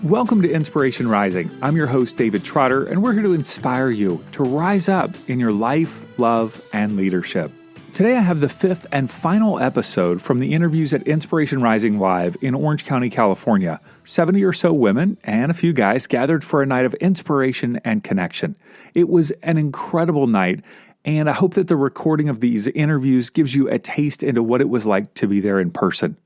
Welcome to Inspiration Rising. I'm your host, David Trotter, and we're here to inspire you to rise up in your life, love, and leadership. Today I have the fifth and final episode from the interviews at Inspiration Rising Live in Orange County, California. 70 or so women and a few guys gathered for a night of inspiration and connection. It was an incredible night, and I hope that the recording of these interviews gives you a taste into what it was like to be there in person.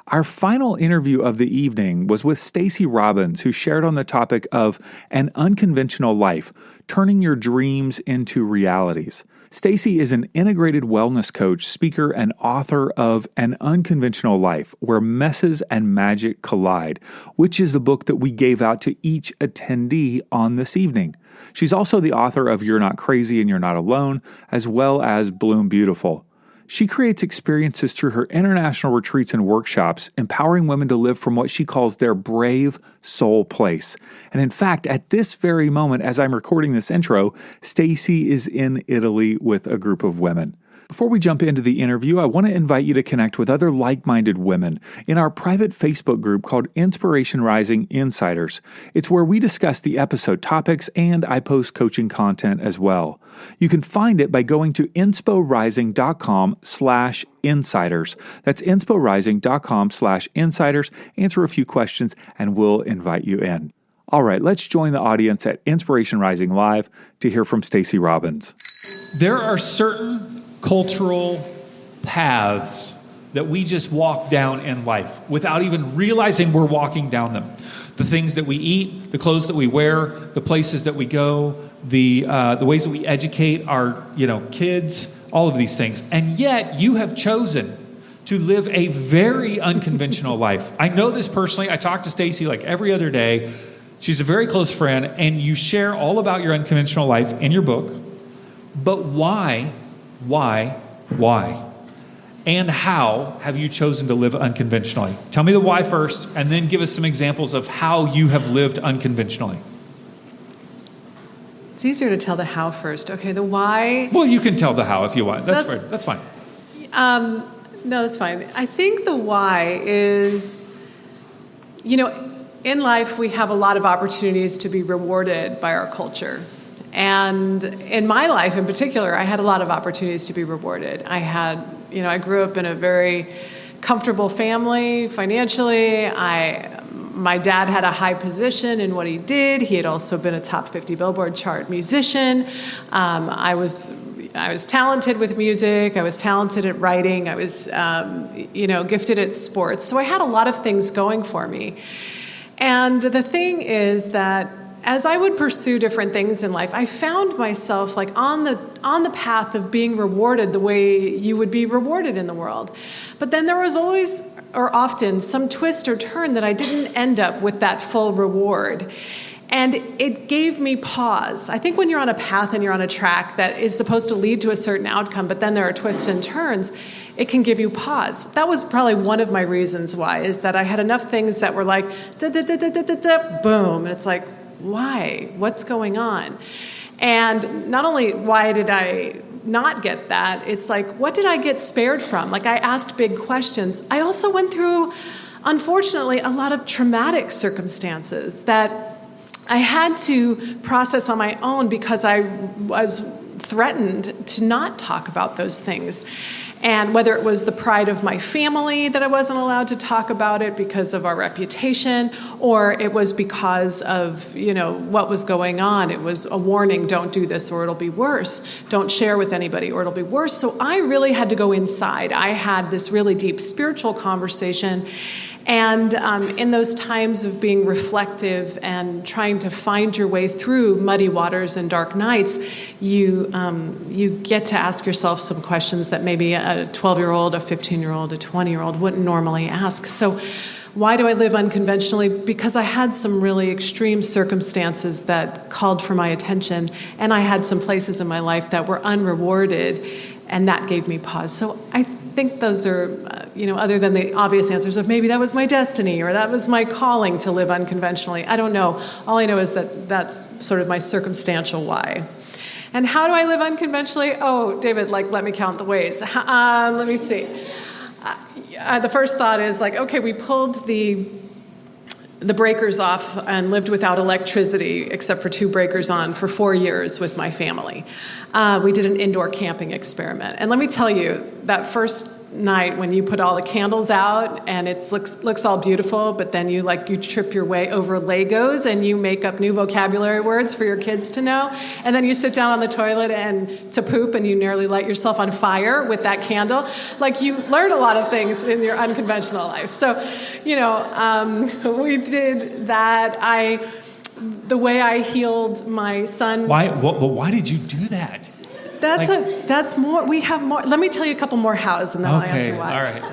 Our final interview of the evening was with STACEY Robbins, who shared on the topic of An Unconventional Life, turning your dreams into realities. STACEY is an integrated wellness coach, speaker, and author of An Unconventional Life, Where Messes and Magic Collide, which is the book that we gave out to each attendee on this evening. She's also the author of You're Not Crazy and You're Not Alone, as well as Bloom Beautiful. She creates experiences through her international retreats and workshops, empowering women to live from what she calls their brave soul place. And in fact, at this very moment, as I'm recording this intro, STACEY is in Italy with a group of women. Before we jump into the interview, I want to invite you to connect with other like-minded women in our private Facebook group called Inspiration Rising Insiders. It's where we discuss the episode topics and I post coaching content as well. You can find it by going to insporising.com/insiders. That's insporising.com/insiders. Answer a few questions and we'll invite you in. All right, let's join the audience at Inspiration Rising Live to hear from STACEY Robbins. There are certain cultural paths that we just walk down in life without even realizing we're walking down them. The things that we eat, the clothes that we wear, the places that we go, the ways that we educate our kids, all of these things. And yet you have chosen to live a very unconventional life. I know this personally. I talk to STACEY like every other day. She's a very close friend, and you share all about your unconventional life in your book. But why? And how have you chosen to live unconventionally? Tell me the why first, and then give us some examples of how you have lived unconventionally. It's easier to tell the how first. Okay, the why. Well, you can tell the how if you want. That's fine. No, that's fine. I think the why is, in life we have a lot of opportunities to be rewarded by our culture. And in my life in particular, I had a lot of opportunities to be rewarded. I grew up in a very comfortable family financially. My dad had a high position in what he did. He had also been a top 50 Billboard chart musician. I was talented with music. I was talented at writing. I was, gifted at sports. So I had a lot of things going for me. And the thing is that as I would pursue different things in life, I found myself like on the path of being rewarded the way you would be rewarded in the world. But then there was always or often some twist or turn that I didn't end up with that full reward. And it gave me pause. I think when you're on a path and you're on a track that is supposed to lead to a certain outcome, but then there are twists and turns, it can give you pause. That was probably one of my reasons why, is that I had enough things that were like, boom. And it's like, why? What's going on? And not only why did I not get that, it's like, what did I get spared from? Like, I asked big questions. I also went through, unfortunately, a lot of traumatic circumstances that I had to process on my own because I was threatened to not talk about those things. And whether it was the pride of my family that I wasn't allowed to talk about it because of our reputation, or it was because of, what was going on. It was a warning, don't do this or it'll be worse. Don't share with anybody or it'll be worse. So I really had to go inside. I had this really deep spiritual conversation. And in those times of being reflective and trying to find your way through muddy waters and dark nights, you get to ask yourself some questions that maybe a 12-year-old, a 15-year-old, a 20-year-old wouldn't normally ask. So why do I live unconventionally? Because I had some really extreme circumstances that called for my attention, and I had some places in my life that were unrewarded, and that gave me pause. So I think those are, other than the obvious answers of maybe that was my destiny or that was my calling to live unconventionally. I don't know. All I know is that that's sort of my circumstantial why. And how do I live unconventionally? Oh, David, let me count the ways. Let me see. The first thought is okay, we pulled the the breakers off and lived without electricity except for 2 breakers on for 4 years with my family. We did an indoor camping experiment. And let me tell you, that first night when you put all the candles out and it looks all beautiful, but then you trip your way over Legos and you make up new vocabulary words for your kids to know, and then you sit down on the toilet and to poop and you nearly light yourself on fire with that candle. You learn a lot of things in your unconventional life. So, we did that. The way I healed my son. Why did you do that? That's more. We have more. Let me tell you a couple more hows, and then I'll answer why. All right.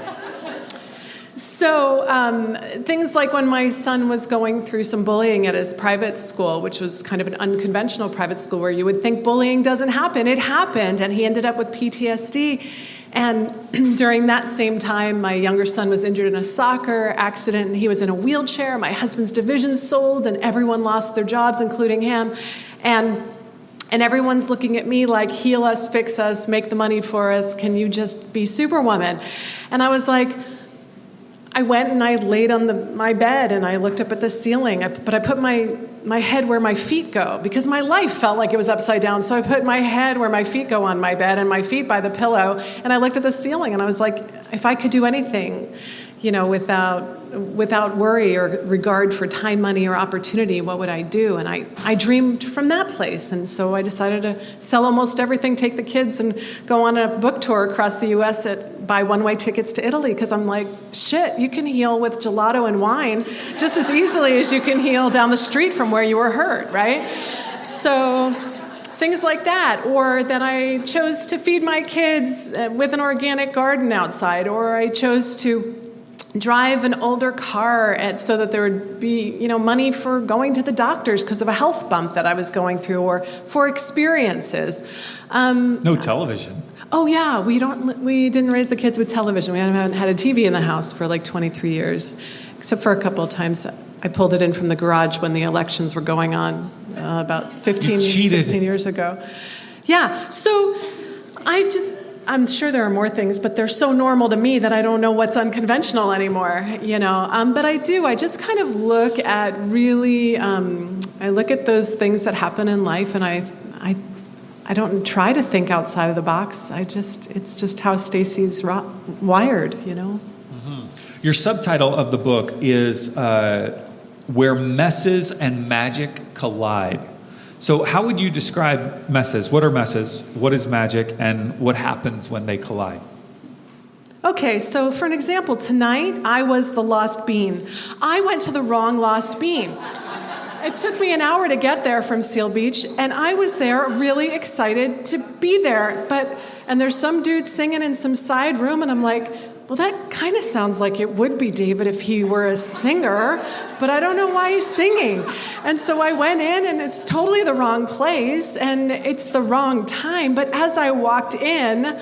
So things like when my son was going through some bullying at his private school, which was kind of an unconventional private school where you would think bullying doesn't happen. It happened, and he ended up with PTSD. And during that same time, my younger son was injured in a soccer accident, and he was in a wheelchair. My husband's division sold, and everyone lost their jobs, including him. And everyone's looking at me like, heal us, fix us, make the money for us. Can you just be Superwoman? And I was like, I went and I laid on my bed and I looked up at the ceiling. But I put my head where my feet go because my life felt like it was upside down. So I put my head where my feet go on my bed and my feet by the pillow. And I looked at the ceiling and I was like, if I could do anything, without worry or regard for time, money, or opportunity, what would I do? And I dreamed from that place. And so I decided to sell almost everything, take the kids, and go on a book tour across the U.S. buy one-way tickets to Italy, because I'm like, shit, you can heal with gelato and wine just as easily as you can heal down the street from where you were hurt, right? So things like that, or that I chose to feed my kids with an organic garden outside, or I chose to drive an older car so that there would be, money for going to the doctors because of a health bump that I was going through, or for experiences. No television. Oh yeah, we didn't raise the kids with television. We haven't had a TV in the house for 23 years, except for a couple of times I pulled it in from the garage when the elections were going on about 16 years ago. Yeah, so I'm sure there are more things, but they're so normal to me that I don't know what's unconventional anymore, But I just kind of look at I look at those things that happen in life, and I don't try to think outside of the box. It's just how Stacey's wired, Mm-hmm. Your subtitle of the book is Where Messes and Magic Collide. So how would you describe messes? What are messes? What is magic? And what happens when they collide? Okay, so for an example, tonight I was the lost bean. I went to the wrong lost bean. It took me an hour to get there from Seal Beach, and I was there really excited to be there. And there's some dude singing in some side room, and I'm like, well, that kind of sounds like it would be David if he were a singer, but I don't know why he's singing. And so I went in, and it's totally the wrong place, and it's the wrong time. But as I walked in,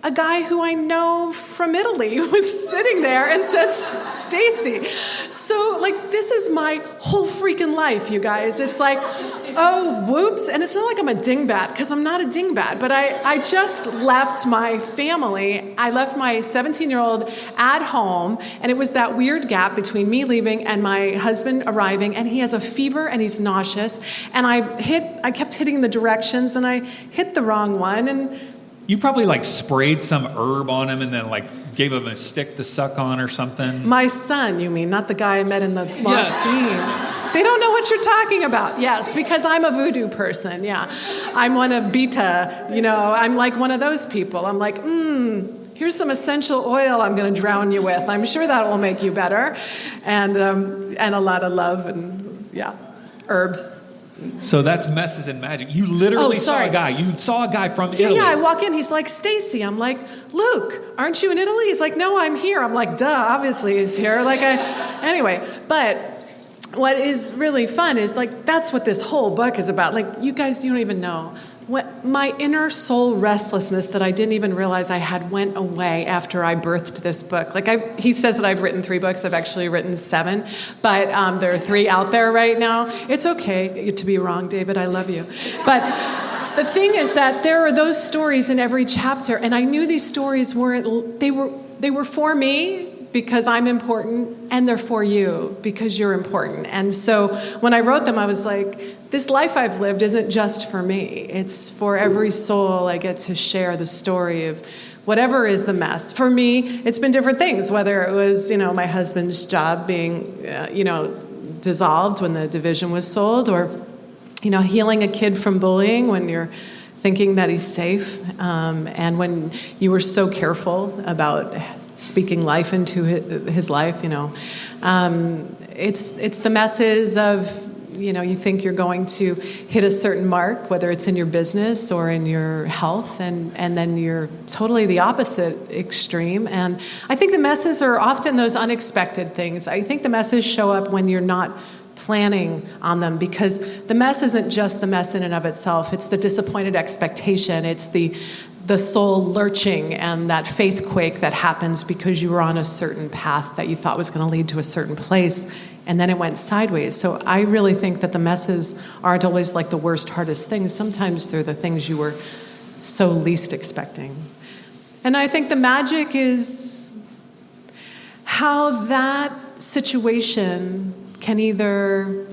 a guy who I know from Italy was sitting there and said, Stacey. So, this is my whole freaking life, you guys. It's like, oh, whoops. And it's not like I'm a dingbat, because I'm not a dingbat. But I just left my family. I left my 17-year-old at home, and it was that weird gap between me leaving and my husband arriving, and he has a fever, and he's nauseous. And I kept hitting the directions, and I hit the wrong one, and you probably sprayed some herb on him and then gave him a stick to suck on or something. My son, you mean, not the guy I met in the Lost Bean. They don't know what you're talking about. Yes, because I'm a voodoo person. Yeah, I'm one of Beta. I'm like one of those people. I'm like, here's some essential oil I'm going to drown you with. I'm sure that will make you better, and a lot of love and herbs. So that's messes and magic. You literally saw a guy. You saw a guy from Italy. Yeah, I walk in. He's like, Stacey. I'm like, Luke, aren't you in Italy? He's like, no, I'm here. I'm like, duh, obviously he's here. Anyway, but what is really fun is that's what this whole book is about. You guys, you don't even know. My inner soul restlessness that I didn't even realize I had went away after I birthed this book. He says that I've written 3 books. I've actually written 7, but there are 3 out there right now. It's okay to be wrong, David. I love you. But the thing is that there are those stories in every chapter, and I knew these stories they were for me because I'm important, and they're for you because you're important. And so when I wrote them, I was like, this life I've lived isn't just for me. It's for every soul. I get to share the story of whatever is the mess. For me, it's been different things, whether it was, my husband's job being, dissolved when the division was sold, or, healing a kid from bullying when you're thinking that he's safe, and when you were so careful about speaking life into his life, it's the messes of, you think you're going to hit a certain mark, whether it's in your business or in your health, and then you're totally the opposite extreme. And I think the messes are often those unexpected things. I think the messes show up when you're not planning on them, because the mess isn't just the mess in and of itself. It's the disappointed expectation. It's the soul lurching and that faith quake that happens because you were on a certain path that you thought was going to lead to a certain place, and then it went sideways. So I really think that the messes aren't always like the worst, hardest things. Sometimes they're the things you were so least expecting. And I think the magic is how that situation can either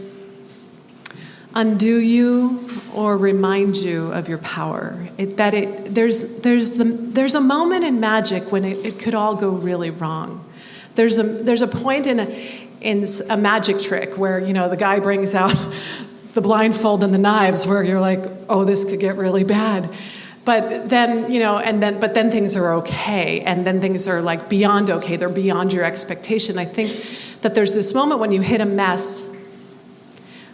undo you or remind you of your power. There's a moment in magic when it could all go really wrong. There's a point in a magic trick where the guy brings out the blindfold and the knives, where you're like, oh, this could get really bad. But then, but then things are okay, and then things are like beyond okay. They're beyond your expectation. I think that there's this moment when you hit a mess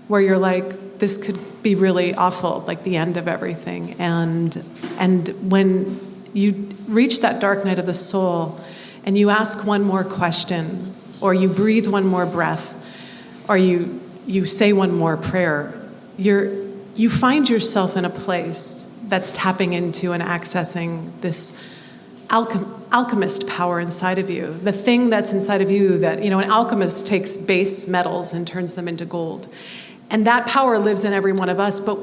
where you're like, this could be really awful, like the end of everything. And when you reach that dark night of the soul and you ask one more question, or you breathe one more breath, or you say one more prayer, you find yourself in a place that's tapping into and accessing this alchemist power inside of you, the thing that's inside of you that, an alchemist takes base metals and turns them into gold. And that power lives in every one of us, but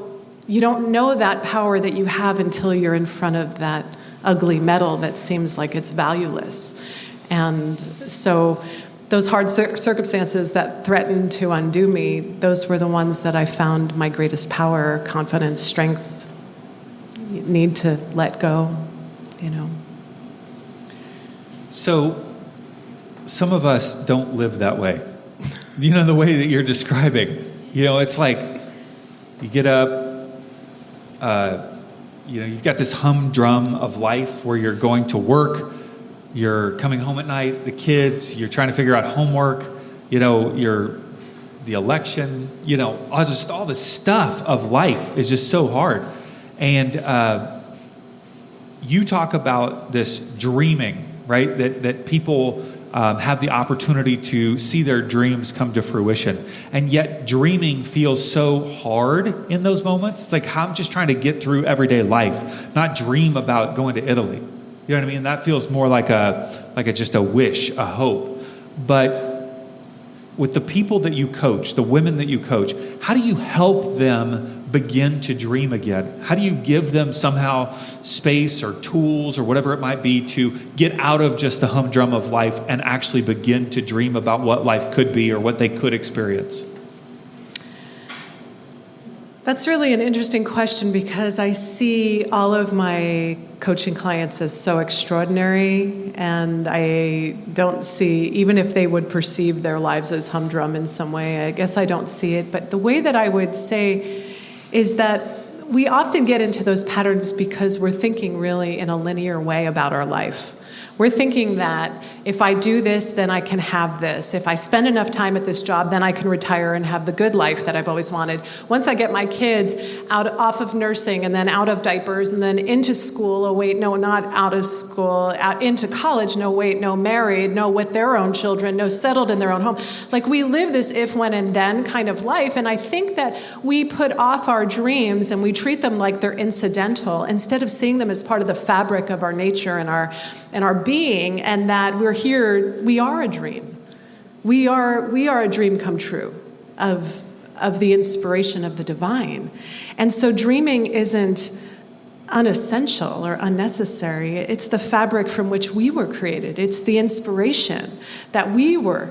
you don't know that power that you have until you're in front of that ugly metal that seems like it's valueless. And so those hard circumstances that threatened to undo me, those were the ones that I found my greatest power, confidence, strength, need to let go, So some of us don't live that way. The way that you're describing. It's like you get up, you've got this humdrum of life where you're going to work, you're coming home at night, the kids, you're trying to figure out homework, the election, all the stuff of life is just so hard. And you talk about this dreaming, right? That people have the opportunity to see their dreams come to fruition. And yet dreaming feels so hard in those moments. It's like, I'm just trying to get through everyday life, not dream about going to Italy. You know what I mean? That feels more like just a wish, a hope. But with the people that you coach, the women that you coach, how do you help them begin to dream again? How do you give them somehow space or tools or whatever it might be to get out of just the humdrum of life and actually begin to dream about what life could be or what they could experience? That's really an interesting question, because I see all of my coaching clients as so extraordinary, and I don't see, even if they would perceive their lives as humdrum in some way, I guess I don't see it. But the way that I would say is that we often get into those patterns because we're thinking really in a linear way about our life. We're thinking that if I do this, then I can have this. If I spend enough time at this job, then I can retire and have the good life that I've always wanted. Once I get my kids off of nursing and then out of diapers and then into school, oh wait, no, not out of school, into college, no wait, no married, no with their own children, no settled in their own home. Like we live this if, when, and then kind of life. And I think that we put off our dreams and we treat them like they're incidental instead of seeing them as part of the fabric of our nature and our being, and that we're here, we are a dream. We are a dream come true of the inspiration of the divine. And so dreaming isn't unessential or unnecessary. It's the fabric from which we were created. It's the inspiration that we were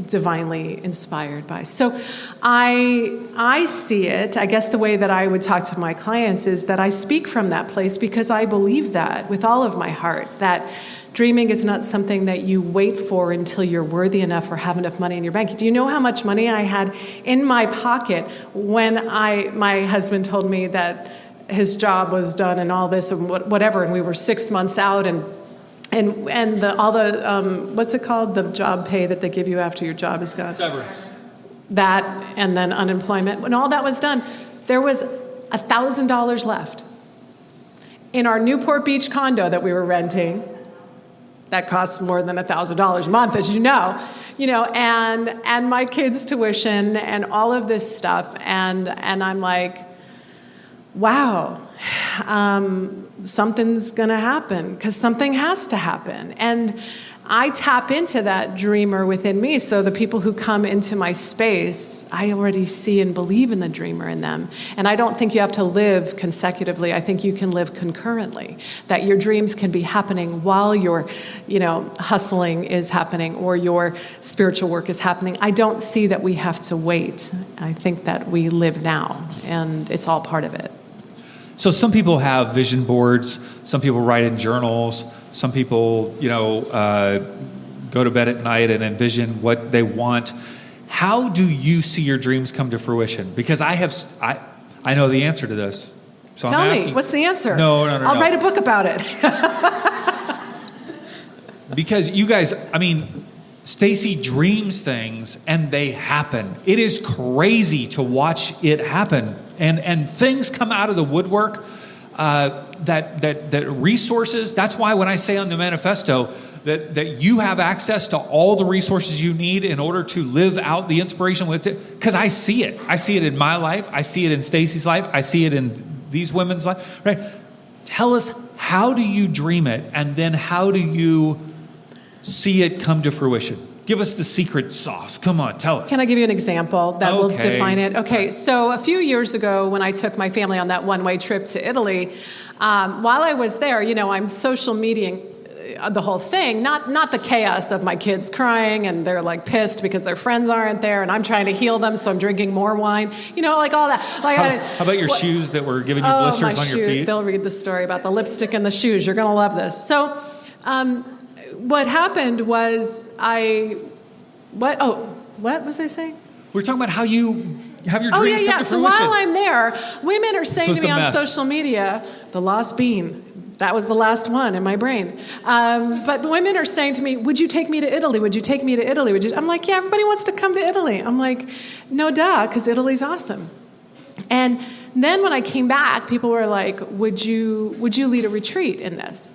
divinely inspired by. So I see it, I guess the way that I would talk to my clients is that I speak from that place because I believe that with all of my heart, that dreaming is not something that you wait for until you're worthy enough or have enough money in your bank. Do you know how much money I had in my pocket when my husband told me that his job was done and all this and whatever, and we were 6 months out and all the what's it called, the job pay that they give you after your job is gone? Severance. That and then unemployment. When all that was done, there was $1,000 left. In our Newport Beach condo that we were renting, that costs more than $1,000 a month, as you know, and my kids' tuition and all of this stuff, and I'm like, wow, something's going to happen because something has to happen. And I tap into that dreamer within me. So the people who come into my space, I already see and believe in the dreamer in them. And I don't think you have to live consecutively. I think you can live concurrently, that your dreams can be happening while your, hustling is happening or your spiritual work is happening. I don't see that we have to wait. I think that we live now, and it's all part of it. So some people have vision boards, some people write in journals, some people, go to bed at night and envision what they want. How do you see your dreams come to fruition? Because I know the answer to this. So Tell I'm me, asking, what's the answer? No. I'll write a book about it. Because you guys, Stacey dreams things and they happen. It is crazy to watch it happen. And things come out of the woodwork that resources. That's why when I say on the manifesto that you have access to all the resources you need in order to live out the inspiration with it, because I see it. I see it in my life. I see it in Stacey's life. I see it in these women's life. Right? Tell us, how do you dream it, and then how do you see it come to fruition? Give us the secret sauce. Come on, tell us. Can I give you an example that will define it? Okay, so a few years ago when I took my family on that one-way trip to Italy, while I was there, I'm social mediaing the whole thing, not the chaos of my kids crying and they're like pissed because their friends aren't there and I'm trying to heal them, so I'm drinking more wine, like all that. How about your shoes that were giving you blisters on your feet? They'll read the story about the lipstick and the shoes. You're going to love this. So, what happened was what was I saying? We're talking about how you have your dreams come to fruition. So while I'm there, women are saying to me on social media, the lost bean. That was the last one in my brain. But women are saying to me, would you take me to Italy? Would you take me to Italy? I'm like, yeah, everybody wants to come to Italy. I'm like, no duh, because Italy's awesome. And then when I came back, people were like, would you lead a retreat in this?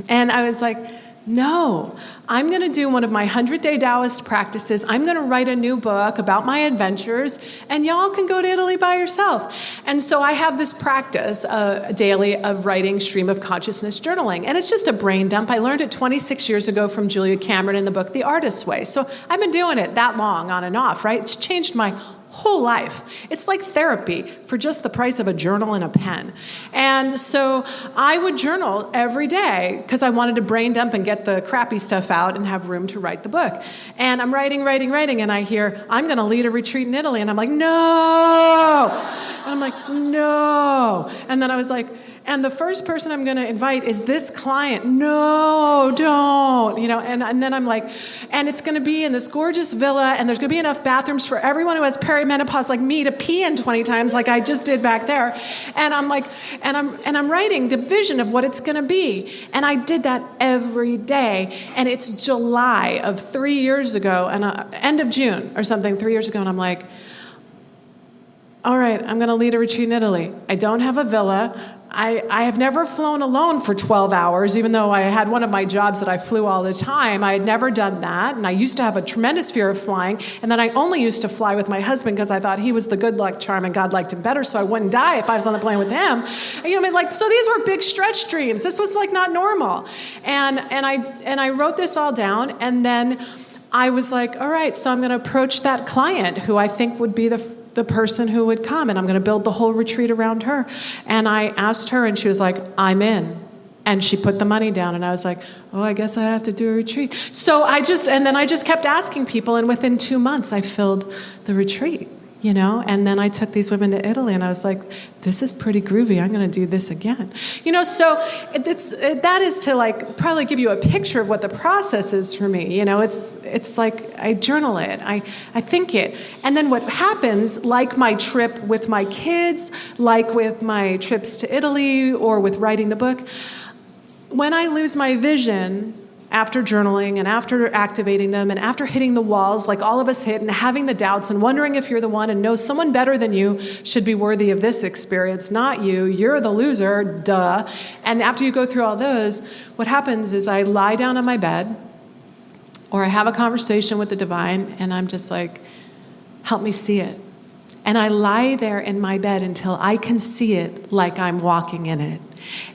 And I was like, no, I'm going to do one of my 100-day Taoist practices. I'm going to write a new book about my adventures, and y'all can go to Italy by yourself. And so I have this practice daily of writing stream of consciousness journaling. And it's just a brain dump. I learned it 26 years ago from Julia Cameron in the book, The Artist's Way. So I've been doing it that long, on and off, right? It's changed my whole life. It's like therapy for just the price of a journal and a pen. And so I would journal every day because I wanted to brain dump and get the crappy stuff out and have room to write the book. And I'm writing, and I hear, I'm going to lead a retreat in Italy. And I'm like, no! And I'm like, no! And then I was like, and the first person I'm going to invite is this client. No, don't. And then I'm like, and it's going to be in this gorgeous villa, and there's going to be enough bathrooms for everyone who has perimenopause like me to pee in 20 times like I just did back there. And I'm like, and I'm writing the vision of what it's going to be. And I did that every day. And it's July of 3 years ago, and end of June or something, 3 years ago. And I'm like, all right, I'm going to lead a retreat in Italy. I don't have a villa. I have never flown alone for 12 hours, even though I had one of my jobs that I flew all the time. I had never done that, and I used to have a tremendous fear of flying, and then I only used to fly with my husband because I thought he was the good luck charm and God liked him better, so I wouldn't die if I was on the plane with him. So these were big stretch dreams. This was like not normal. And I wrote this all down, and then I was like, all right, so I'm going to approach that client who I think would be the the person who would come, and I'm going to build the whole retreat around her. And I asked her, and she was like, I'm in. And she put the money down, and I was like, oh, I guess I have to do a retreat. So I just kept asking people, and within 2 months, I filled the retreat, And then I took these women to Italy, and I was like, this is pretty groovy. I'm going to do this again. So that is to probably give you a picture of what the process is for me. It's like I journal it, I think it. And then what happens, like my trip with my kids, like with my trips to Italy or with writing the book, when I lose my vision after journaling and after activating them and after hitting the walls like all of us hit and having the doubts and wondering if you're the one and know someone better than you should be worthy of this experience, not you, you're the loser, duh. And after you go through all those, what happens is I lie down on my bed or I have a conversation with the divine and I'm just like, help me see it. And I lie there in my bed until I can see it like I'm walking in it.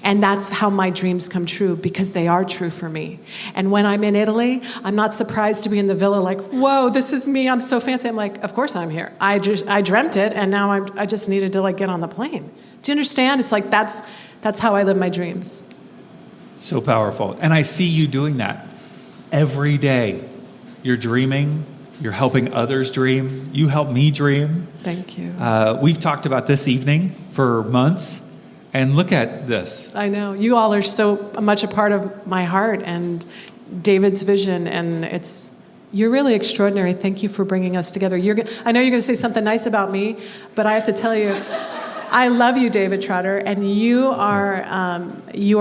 And that's how my dreams come true, because they are true for me. And when I'm in Italy, I'm not surprised to be in the villa like, whoa, this is me. I'm so fancy. I'm like, of course I'm here. I dreamt it, and now I just needed to get on the plane. Do you understand? It's like that's how I live my dreams. So powerful. And I see you doing that every day. You're dreaming. You're helping others dream. You help me dream. Thank you. We've talked about this evening for months. And look at this. I know. You all are so much a part of my heart and David's vision, and you're really extraordinary. Thank you for bringing us together. I know you're going to say something nice about me, but I have to tell you, I love you, David Trotter, and you are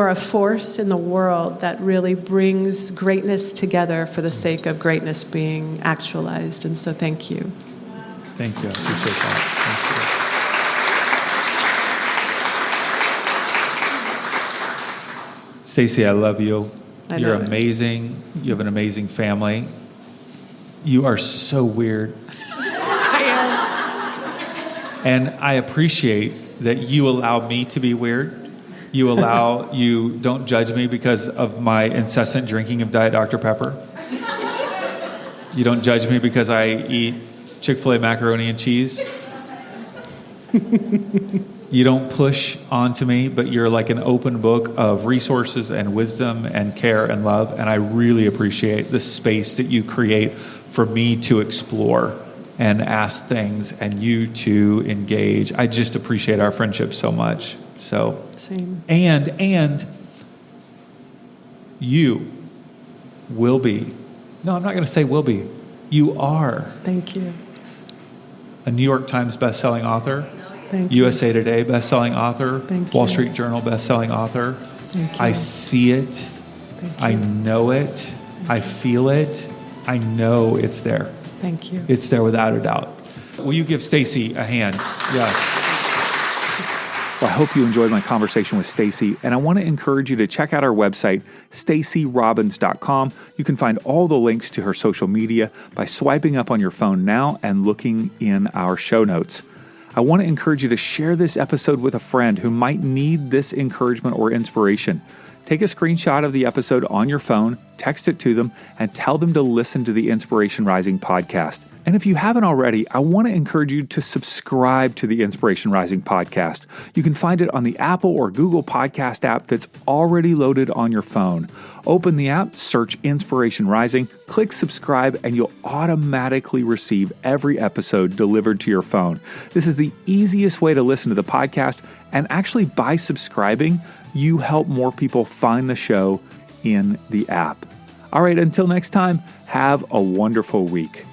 a force in the world that really brings greatness together for the sake of greatness being actualized. And so thank you. Thank you. I appreciate that. Thank you. Stacey, I love you. You're amazing. You have an amazing family. You are so weird. I am. And I appreciate that you allow me to be weird. You don't judge me because of my incessant drinking of Diet Dr. Pepper. You don't judge me because I eat Chick-fil-A macaroni and cheese. You don't push onto me, but you're like an open book of resources and wisdom and care and love. And I really appreciate the space that you create for me to explore and ask things and you to engage. I just appreciate our friendship so much. So same. And you will be. No, I'm not going to say will be. You are. Thank you. A New York Times bestselling author. Thank you. USA Today bestselling author. Thank Wall you. Street Journal bestselling author. Thank you. I see it. Thank you. I know it. I feel it. I know it's there. Thank you. It's there without a doubt. Will you give Stacey a hand? Yes. Well, I hope you enjoyed my conversation with Stacey, and I want to encourage you to check out our website, STACEYROBBINS.com. You can find all the links to her social media by swiping up on your phone now and looking in our show notes. I want to encourage you to share this episode with a friend who might need this encouragement or inspiration. Take a screenshot of the episode on your phone, text it to them, and tell them to listen to the Inspiration Rising podcast. And if you haven't already, I want to encourage you to subscribe to the Inspiration Rising podcast. You can find it on the Apple or Google podcast app that's already loaded on your phone. Open the app, search Inspiration Rising, click subscribe, and you'll automatically receive every episode delivered to your phone. This is the easiest way to listen to the podcast, and actually by subscribing, you help more people find the show in the app. All right, until next time, have a wonderful week.